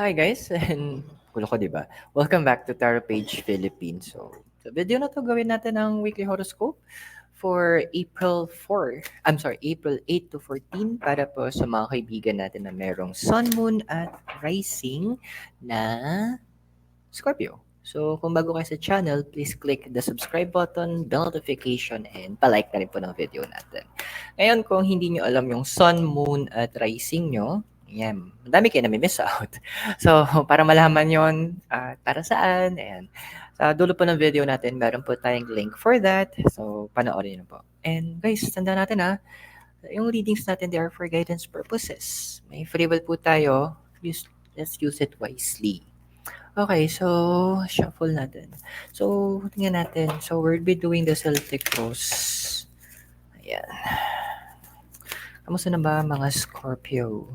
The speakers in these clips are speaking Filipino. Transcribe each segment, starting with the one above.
Hi guys, and gulo ko 'di ba? Welcome back to Tarot Page Philippines. Sa video na 'to gawin natin ang weekly horoscope for April 8 to 14 para po sa mga kaibigan natin na merong Sun, Moon at Rising na Scorpio. So, kung bago kayo sa channel, please click the subscribe button, bell notification, and palike na rin po ng video natin. Ngayon, kung hindi nyo alam yung Sun, Moon, at Rising nyo, yan, madami kayo nami-miss out. So, para malaman yon para saan, ayan. Sa dulo po ng video natin, meron po tayong link for that. So, panoorin nyo po. And guys, tanda natin yung readings natin, they are for guidance purposes. May free will po tayo. Let's use it wisely. Okay, so shuffle natin. So, tingnan natin. So, we'll be doing the Celtic Rose. Ayan. Kamusta na ba mga Scorpio?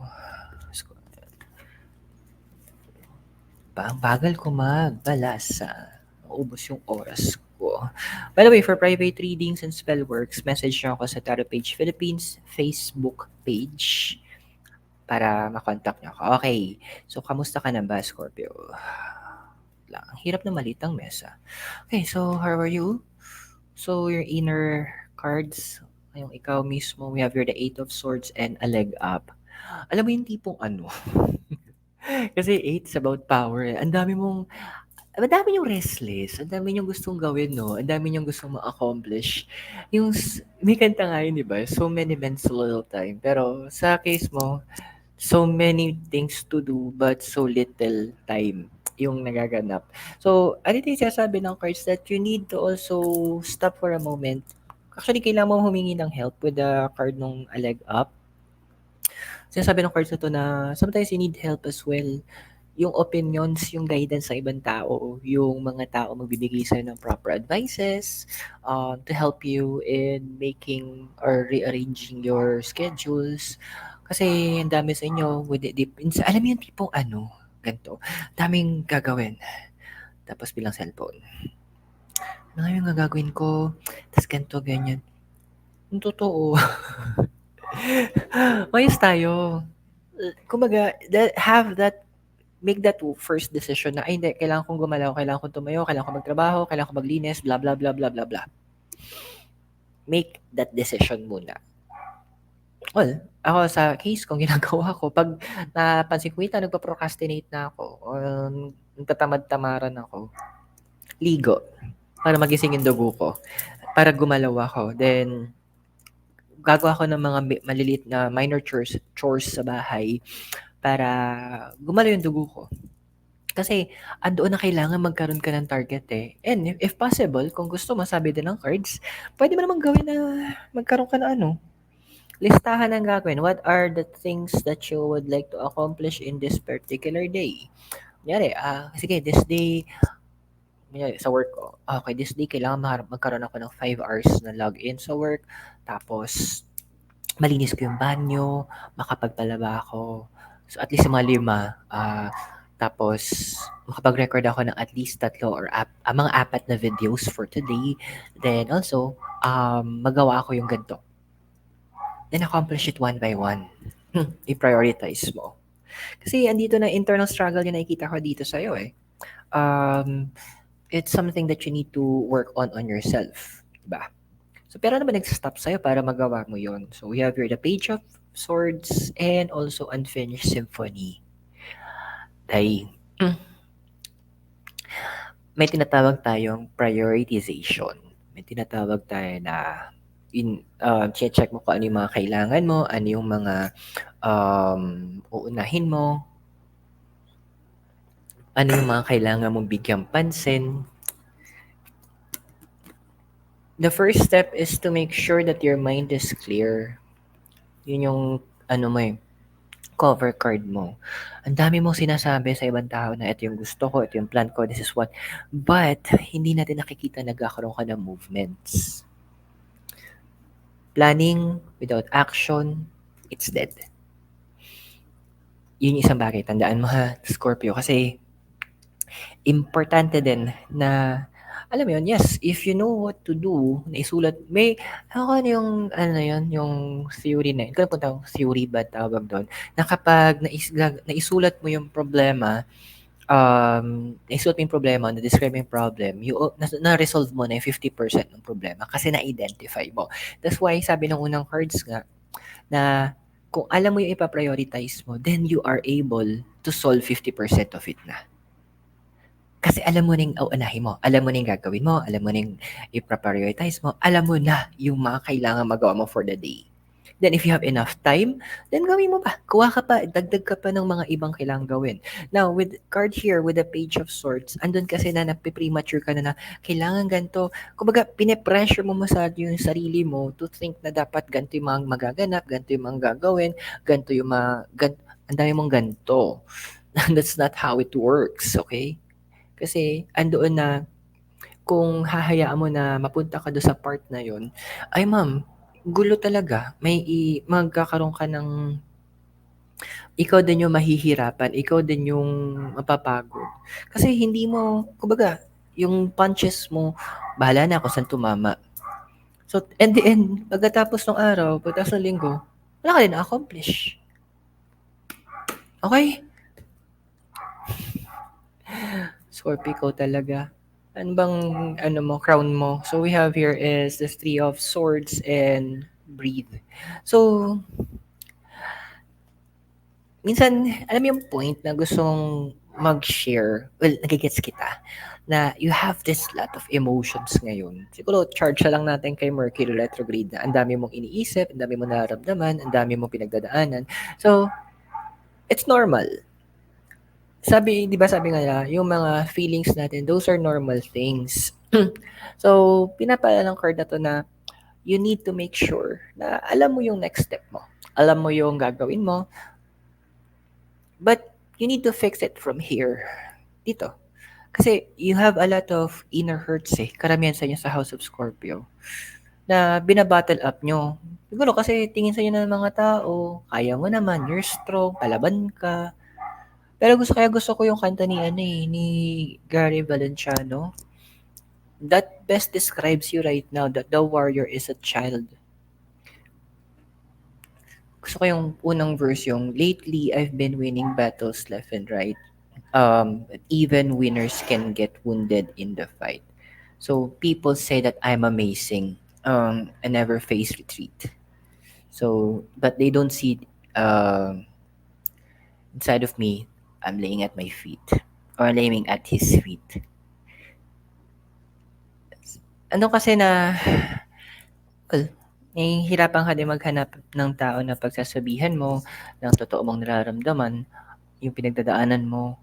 Ang bagal ko magbalasa. Naubos yung oras ko. By the way, for private readings and spell works, message nyo ako sa Tarot Page Philippines Facebook page para makontak nyo ako. Okay, so kamusta ka na ba, Scorpio? Ang hirap na malitang mesa. Okay, so how are you? So your inner cards, yung ikaw mismo, we have here the Eight of Swords and a leg up. Alam mo yung tipong ano? Kasi eight is about power. Ang dami yung restless, ang dami yung gustong gawin, no? Ang dami yung gustong ma-accomplish. May kanta nga yun, di ba? So many men, so little time. Pero sa case mo, so many things to do but so little time yung nagaganap. So, ano yung sinasabi ng cards that you need to also stop for a moment. Actually, kailangan mo humingi ng help with the card nung a leg up. Sinasabi ng cards na to na sometimes you need help as well. Yung opinions, yung guidance sa ibang tao, yung mga tao magbibigay sa'yo ng proper advices to help you in making or rearranging your schedules. Kasi ang dami sa inyo, alam mo yung tipong ano, ganito, daming gagawin. Tapos bilang cellphone. Ano nga yung gagawin ko? Tapos ganito, ganyan. Yung totoo. Mayos tayo. Kumbaga, make that first decision na, ay hindi, kailangan kong gumalaw, kailangan kong tumayo, kailangan kong magtrabaho, kailangan kong maglinis, blah, blah, blah, blah, blah, blah. Make that decision muna. Well, ako sa case kung ginagawa ko, pag napansin ko, nagpa-procrastinate na ako, or nagtatamad-tamaran ako, ligo, para magising yung dugo ko, para gumalaw ako. Then, gagawa ko ng mga maliliit na minor chores sa bahay para gumalaw yung dugo ko. Kasi andoon na kailangan magkaroon ka ng target eh. And if possible, kung gusto mo, sabi din ng cards, pwede mo naman gawin na magkaroon ka ng listahan ng gagawin. What are the things that you would like to accomplish in this particular day? Kunyari, sige, this day, kunyari, sa work ko, okay, this day, kailangan magkaroon ako ng 5 hours na login sa work. Tapos, malinis ko yung banyo, makapagpalaba ako. So, at least yung mga 5. Tapos, makapag-record ako ng at least 3 or mga 4 na videos for today. Then, also, magawa ako yung ganito. Then, accomplish it one by one. I-prioritize mo. Kasi, andito na internal struggle yung nakikita ko dito sa'yo eh. It's something that you need to work on yourself. Diba? So, pero naman nag-stop sa'yo para magawa mo yon. So, we have here the Page of Swords and also Unfinished Symphony. Dahil, may tinatawag tayong prioritization. May tinatawag tayo na check mo kung ano yung mga kailangan mo, ano yung mga uunahin mo, ano yung mga kailangan mong bigyang pansin. The first step is to make sure that your mind is clear. Yun yung cover card mo. Ang dami mong sinasabi sa ibang tao na ito yung gusto ko, ito yung plan ko, this is what. But, hindi natin nakikita nagkakaroon ka ng movements. Planning without action, it's dead. Yun yung isang bagay. Tandaan mo ha, Scorpio. Kasi, importante din na, alam mo yun, yes, if you know what to do, naisulat ako ano yung ano na yun, yung theory na yun, hindi ko alam kung theory ba tawag dun, na kapag naisulat mo yung problema, naisulat mo yung problema, na-describe mo yung problem, na-resolve mo na yung 50% ng problema kasi na-identify mo. That's why sabi ng unang cards nga, na kung alam mo yung ipa-prioritize mo, then you are able to solve 50% of it na. Kasi alam mo na yung uunahin mo, alam mo na yung gagawin mo, alam mo na yung ipa-prioritize mo, alam mo na yung mga kailangan magawa mo for the day. Then if you have enough time, then gawin mo pa. Kuha ka pa, dagdag ka pa ng mga ibang kailangan gawin. Now, with card here, with the Page of Swords, andun kasi na napipremature ka na kailangan ganito. Kumbaga, pine-pressure mo yung sarili mo to think na dapat ganito yung mga magaganap, ganito yung mga gagawin, ganito yung ang dami mong ganito. That's not how it works, okay? Kasi andoon na kung hahayaan mo na mapunta ka do'n sa part na 'yon, ay ma'am, gulo talaga. Magkakaroon ka ng ikaw din yung mahihirapan, ikaw din yung mapapagod. Kasi hindi mo kumbaga, yung punches mo, bahala na kung saan tumama. So, at the end, pagkatapos ng araw, pagkatapos ng linggo, wala ka din na-accomplish. Okey? Scorpio, ikaw talaga. Ano bang ano mo, crown mo? So we have here is the Three of Swords and Breathe. So, minsan, alam mo yung point na gustong mag-share, well, nagigets kita, na you have this lot of emotions ngayon. Siguro, charge na lang natin kay Mercury retrograde na ang dami mong iniisip, ang dami mong nararamdaman, ang dami mong pinagdadaanan. So, it's normal. Sabi, 'di ba sabi nga nila, yung mga feelings natin, those are normal things. So, pinapaalala ng card na 'to na you need to make sure na alam mo yung next step mo. Alam mo yung gagawin mo, but you need to fix it from here, dito. Kasi you have a lot of inner hurts eh, karamihan sa inyo sa House of Scorpio, na bina-bottle up nyo. Siguro kasi tingin sa inyo ng mga tao, kaya mo naman, you're strong, palaban ka. Pero gusto ko yung kanta ni ano eh, ni Gary Valenciano. That best describes you right now, that the warrior is a child. Gusto ko yung unang verse, yung lately I've been winning battles left and right. Even winners can get wounded in the fight. So people say that I'm amazing. I never face retreat. So, but they don't see inside of me. I'm laying at my feet or laying at his feet. Ano kasi na, well, nahihirapan ka din maghanap ng tao na pagsasabihan mo ng totoo mong nararamdaman, yung pinagdadaanan mo.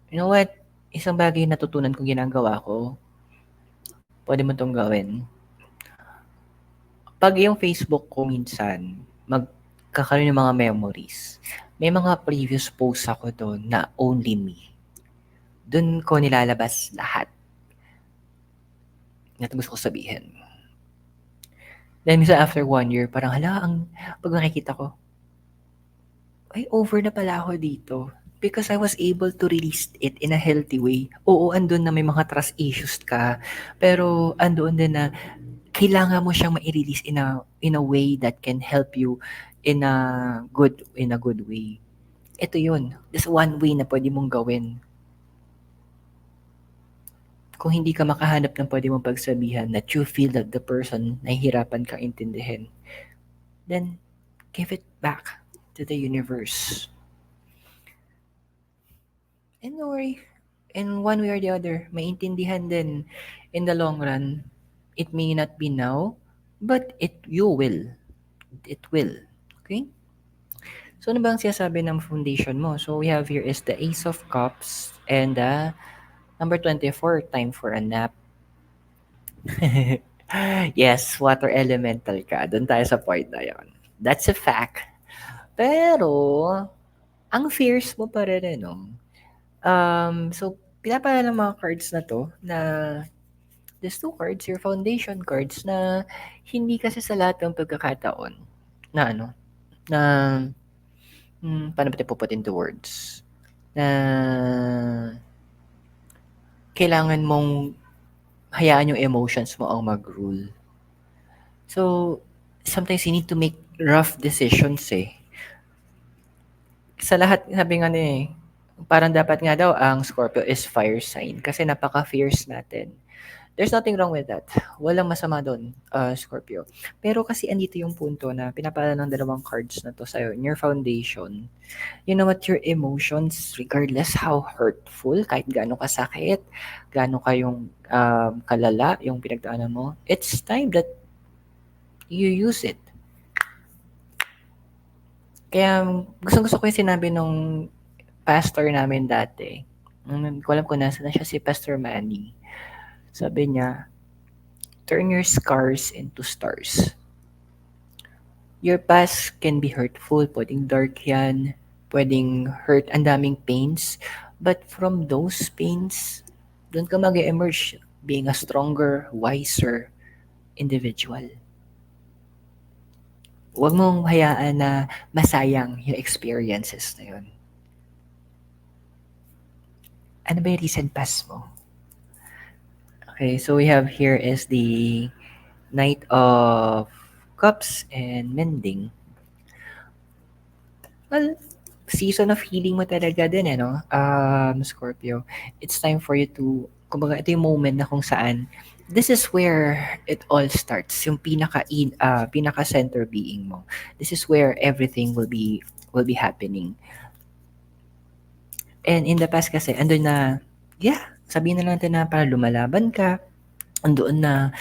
You know what? Isang bagay na natutunan kong ginagawa ko, pwede mo 'tong gawin. 'Pag yung Facebook ko minsan, magkakaroon ng mga memories, may mga previous posts ako dun na only me. Dun ko nilalabas lahat na gusto ko sabihin. Then minsan after 1 year, parang hala, 'pag nakikita ko, ay over na pala ako dito. Because I was able to release it in a healthy way. Oo, andun na may mga trust issues ka, pero andoon din na kailangan mo siyang mai-release in a way that can help you in a good way. Ito 'yun, there's one way na puwede mong gawin. Kung hindi ka makahanap ng puwede mong pagsabihan that you feel that the person nahihirapan kang intindihin, then give it back to the universe. And don't worry, in one way or the other, maintindihan din in the long run. It may not be now, but you will. It will. Okay? So, ano ba ang sinasabi ng foundation mo? So, we have here is the Ace of Cups and the number 24, time for a nap. Yes, water elemental ka. Doon tayo sa point na yon. That's a fact. Pero, ang fears mo pa rin, no? So, pinapala ng mga cards na to na these two cards, your foundation cards, na hindi kasi sa lahat ng pagkakataon na ano, na paano ba ito put into words? Na kailangan mong hayaan yung emotions mo ang mag-rule. So, sometimes you need to make rough decisions eh. Sa lahat, sabi nga parang dapat nga daw ang Scorpio is fire sign kasi napaka-fierce natin. There's nothing wrong with that. Walang masama doon, Scorpio. Pero kasi andito yung punto na pinapala ng dalawang cards na to sa'yo in your foundation. You know what, your emotions, regardless how hurtful, kahit gaano kasakit, gaano kayong kalala yung pinagdaanan mo, it's time that you use it. Kaya gustong-gusto ko yung sinabi nung pastor namin dati. Hindi ko alam kung nasa na siya, si Pastor Manny. Sabi niya, turn your scars into stars. Your past can be hurtful, pwedeng dark yan, pwedeng hurt, ang daming pains. But from those pains, doon ka mag-emerge being a stronger, wiser individual. Huwag mong hayaan na masayang yung experiences na yun. Ano ba yung recent past mo? Okay, so we have here is the Knight of Cups and Mending. Well, season of healing mo talaga din no? Scorpio. It's time for you to, kumbaga ito yung moment na kung saan, this is where it all starts. Yung pinaka center being mo. This is where everything will be happening. And in the past kasi, andun na, sabihin na natin na para lumalaban ka, andoon na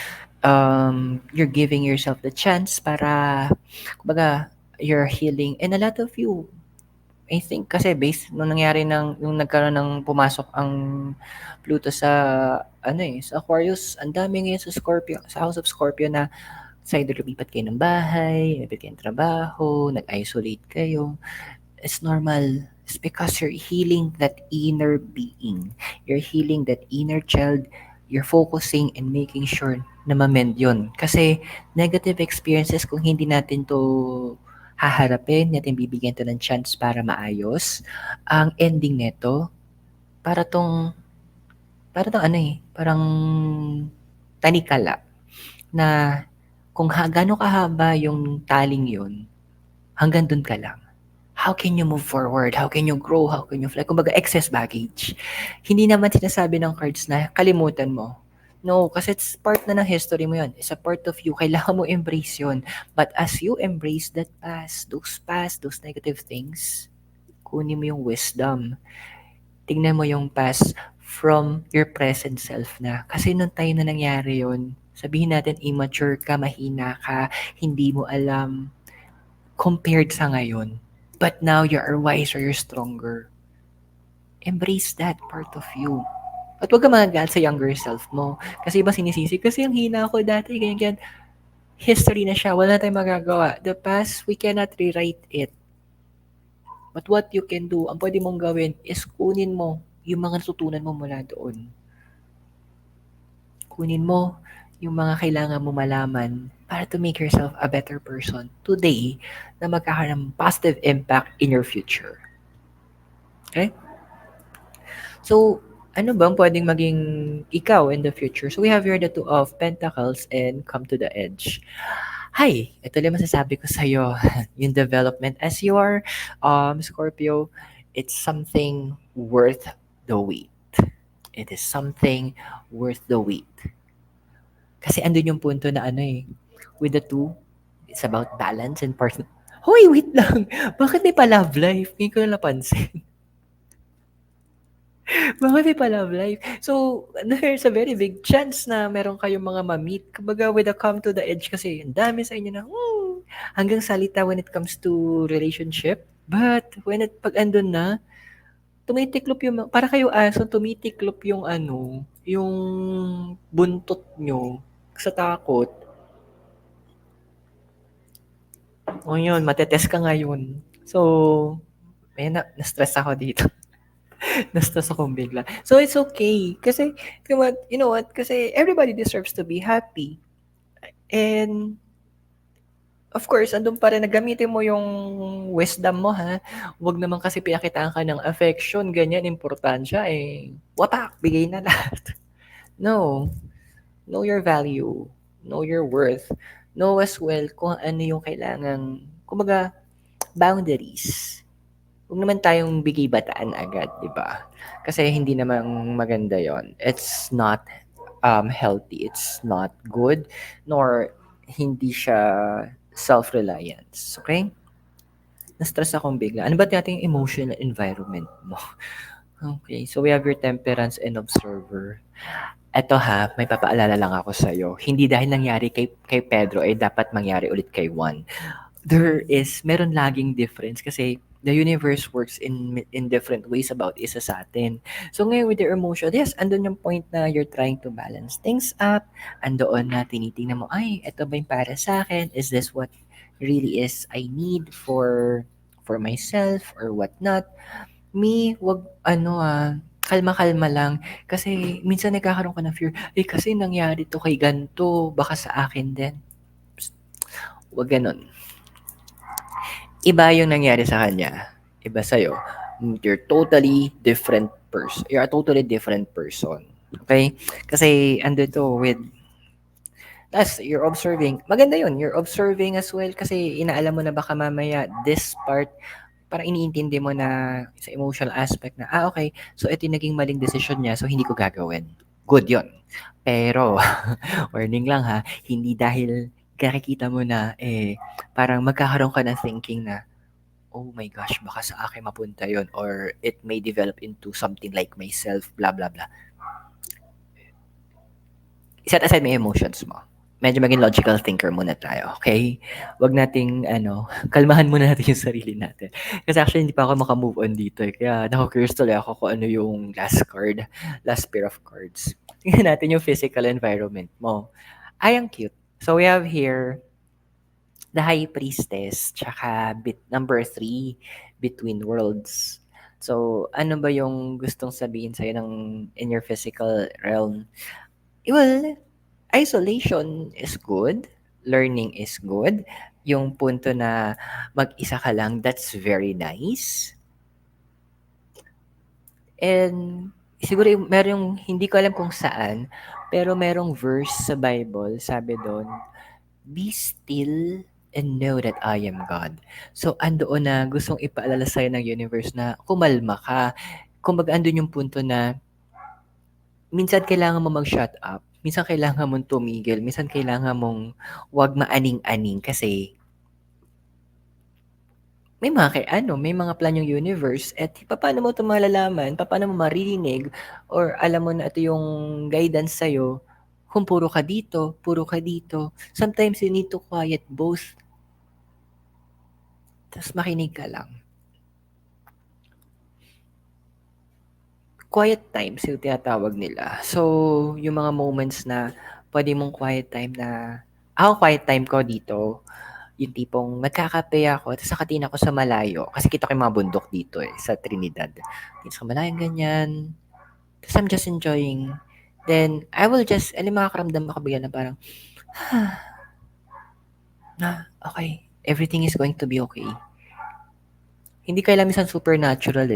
you're giving yourself the chance para, kumbaga, you're healing. And a lot of you, I think, kasi based nung nangyari yung nagkaroon ng pumasok ang Pluto sa, sa Aquarius, ang dami ngayon sa Scorpio, sa House of Scorpio na sa either lumipat kayo ng bahay, lumipat kayo ng trabaho, nag-isolate kayo. It's normal. It's because you're healing that inner being. You're healing that inner child. You're focusing and making sure na ma-mend yun. Kasi negative experiences, kung hindi natin to haharapin, natin bibigyan to ng chance para maayos, ang ending nito, parang tanikala na kung gaano kahaba yung taling yun, hanggang dun ka lang. How can you move forward? How can you grow? How can you fly? Kumbaga, excess baggage. Hindi naman sinasabi ng cards na kalimutan mo. No, kasi it's part na ng history mo yun. It's a part of you. Kailangan mo embrace yun. But as you embrace that past, those negative things, kunin mo yung wisdom. Tingnan mo yung past from your present self na. Kasi nung time na nangyari yun, sabihin natin immature ka, mahina ka, hindi mo alam, compared sa ngayon. But now you are wiser, you're stronger. Embrace that part of you. At huwag ka magagal sa younger self mo. Kasi iba sinisisi, kasi ang hina ako dati, ganyan. History na siya, wala tayong magagawa. The past, we cannot rewrite it. But what you can do, ang pwede mong gawin is kunin mo yung mga natutunan mo mula doon. Kunin mo yung mga kailangan mo malaman para to make yourself a better person today na magkakaroon ng positive impact in your future. Okay? So, ano bang pwedeng maging ikaw in the future? So, we have here the Two of Pentacles and Come to the Edge. Hi! Ito lang masasabi ko sa'yo. Yung development as you are, Scorpio, it's something worth the wait. It is something worth the wait. Kasi andun yung punto na with the two, it's about balance and person. Hoy, wait lang! Bakit may pa-love life? Hindi ko na napansin. Bakit may pa-love life? So, there's a very big chance na meron kayong mga ma-meet. Kumbaga, with a come to the edge kasi, ang dami sa inyo na, hanggang salita when it comes to relationship. But, pag andun na, tumitiklop yung, para kayo aso, tumitiklop yung yung buntot nyo sa takot. O yun, matetest ka ngayon. So, na-stress ako dito. Na-stress akong bigla. So, it's okay. Kasi, you know what? Kasi everybody deserves to be happy. And, of course, andun pa rin, nagamitin mo yung wisdom mo, ha? Huwag naman kasi pinakitaan ka ng affection, ganyan, importansya, wapak, bigay na lahat. No. Know your value. Know your worth. Know as well kung ano yung kailangang, kumbaga, boundaries. Huwag naman tayong bigay bataan agad, di ba? Kasi hindi naman maganda yon. It's not healthy. It's not good. Nor hindi siya self-reliance. Okay? Na-stress akong bigla. Ano ba natin yung emotional environment mo? Okay, so we have your temperance and observer. Eto ha, may papaalala lang ako sa'yo. Hindi dahil nangyari kay Pedro ay dapat mangyari ulit kay Juan. Meron laging difference kasi the universe works in different ways about isa sa atin. So ngayon with your emotion, yes, andun yung point na you're trying to balance things up. Andoon na tinitingnan mo, ay, eto ba yung para sa akin? Is this what really is I need for myself or what not? Wag ano kalma-kalma lang. Kasi minsan nagkakaroon ka ng fear, eh kasi nangyari to kay ganto, baka sa akin din. Psst, wag ganon. Iba yung nangyari sa kanya. Iba sa'yo. You're totally different person. You're a totally different person. Okay? Kasi ando to with tas you're observing. Maganda yun. You're observing as well kasi inaalam mo na baka mamaya this part parang iniintindi mo na sa emotional aspect na, okay, so ito yung naging maling desisyon niya, so hindi ko gagawin. Good yon. Pero, warning lang ha, hindi dahil nakikita mo na, parang magkakaroon ka ng thinking na, oh my gosh, baka sa akin mapunta yon or it may develop into something like myself, blah, blah, blah. Set aside mo yung emotions mo. Medyo maging logical thinker muna tayo, okay? Wag nating, kalmahan muna natin yung sarili natin. Kasi actually, hindi pa ako makamove on dito. Kaya naku-curious tuloy ako kung ano yung last pair of cards. Tingnan natin yung physical environment mo. Ay, ang cute. So we have here the High Priestess, tsaka number 3, Between Worlds. So, ano ba yung gustong sabihin sa'yo in your physical realm? Well, isolation is good, learning is good, yung punto na mag-isa ka lang, that's very nice. And siguro meron yung hindi ko alam kung saan, pero merong verse sa Bible, sabi doon, "Be still and know that I am God." So andoon na gustong ipaalala sa'yo ng universe na kumalma ka. Kumbaga andun yung punto na minsan kailangan mo mag-shut up, minsan kailangan mong tumigil, minsan kailangan mong 'wag maaning-aning kasi may mga plan yung universe at papaano mo 'to malalaman, papaano mo maririnig or alam mo na ito yung guidance sa'yo kung puro ka dito, puro ka dito. Sometimes you need to quiet both, ta's makinig ka lang. Quiet times yung tinatawag nila. So, yung mga moments na puwede mong quiet time na ako quiet time ko dito, yung tipong magkakape ako tapos nakatingin ako sa malayo kasi kita ko yung mga bundok dito, sa Trinidad. Tingin sa malayo ganyan, tapos I'm just enjoying. Then, I will just makakaramdam ako bigla na parang, na okay, everything is going to be okay. Hindi kailangan minsan supernatural,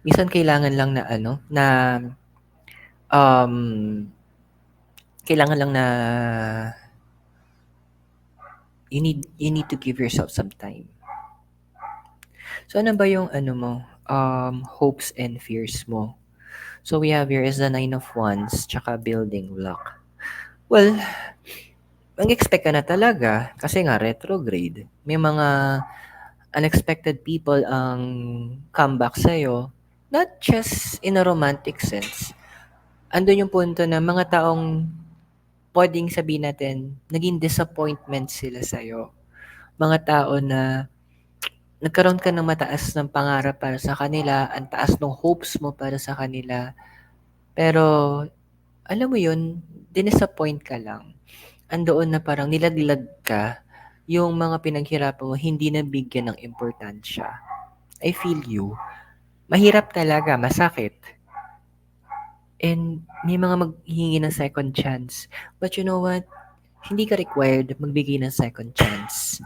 Minsan kailangan lang na um, kailangan lang na you need to give yourself some time. So, ano ba yung hopes and fears mo? So, we have here is the 9 of Wands, tsaka building block. Well, mag-expect ka na talaga kasi nga retrograde. May mga unexpected people ang comeback sa'yo, not just in a romantic sense. Andun yung punto na mga taong pwedeng sabihin natin, naging disappointment sila sa'yo. Mga tao na nagkaroon ka ng mataas ng pangarap para sa kanila, ang taas ng hopes mo para sa kanila, pero alam mo yun, dinisappoint ka lang. Andoon na parang nilaglag ka, yung mga pinaghirapan mo hindi nabigyan ng importansya. I feel you. Mahirap talaga, masakit. And may mga maghihingi ng second chance. But you know what? Hindi ka required magbigay ng second chance.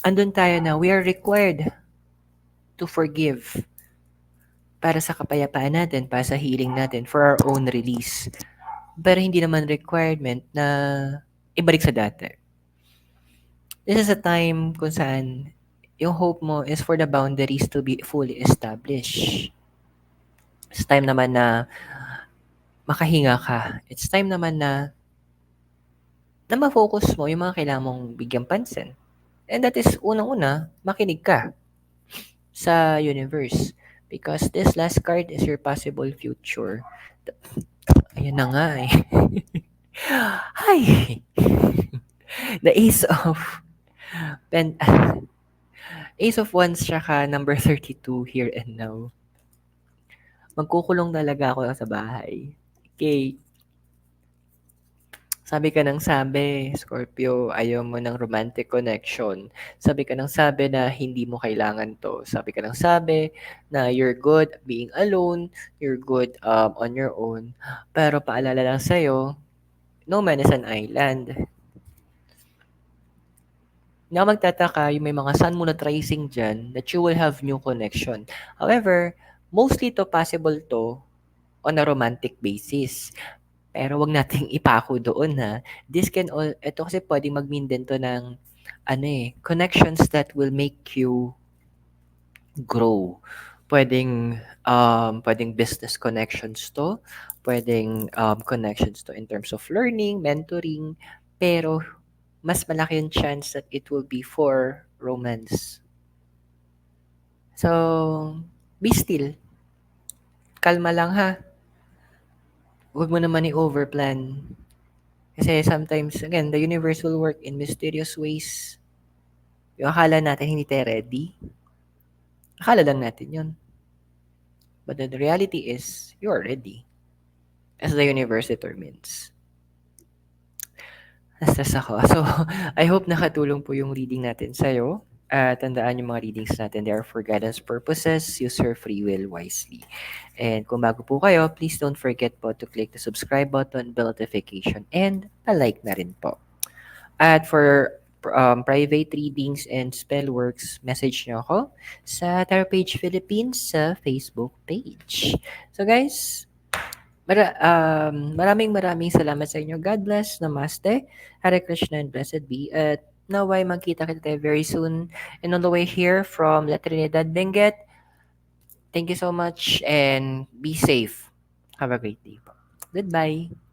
Andun tayo na we are required to forgive para sa kapayapaan natin, para sa healing natin, for our own release. pero hindi naman requirement na ibalik sa dati. This is a time kung saan yung hope mo is for the boundaries to be fully established. It's time naman na makahinga ka. It's time naman na ma-focus mo yung mga kailangan mong bigyang pansin. And that is, unang-una, makinig ka sa universe. Because this last card is your possible future. Ayan na nga eh. Hi! The Ace of Pen... Ace of Wands tsaka number 32 here and now. Magkukulong talaga ako sa bahay. Okay. Sabi ka ng sabi, Scorpio, ayaw mo ng romantic connection. Sabi ka ng sabi na hindi mo kailangan to. Sabi ka ng sabi na you're good being alone, you're good on your own. Pero paalala lang sa'yo, no man is an island. Hindi ako magtataka yung may mga sun moon at rising dyan that you will have new connection. However, mostly to possible to on a romantic basis. Pero wag nating ipako doon ha. This can all, ito kasi pwedeng mag-mean din to ng connections that will make you grow. Pwedeng business connections to, pwedeng connections to in terms of learning, mentoring, pero mas malaki yung chance that it will be for romance. So, be still. Kalma lang ha. Huwag mo naman i-overplan. Kasi sometimes, again, the universe will work in mysterious ways. Yung akala natin hindi tayo ready, akala lang natin yun. But the reality is, you are ready. As the universe determines. Na-stress ako. So, I hope nakatulong po yung reading natin sa'yo. Tandaan yung mga readings natin, they are for guidance purposes. Use your free will wisely. And kung bago po kayo, please don't forget po to click the subscribe button, bell notification, and pa-like na rin po. At for private readings and spellworks, message nyo ako sa Tarot Page Philippines sa Facebook page. So guys, maraming salamat sa inyo. God bless. Namaste. Hare Krishna and blessed be. At naway magkita kita tayo very soon. And on the way here from La Trinidad, Benguet, thank you so much and be safe. Have a great day po. Goodbye.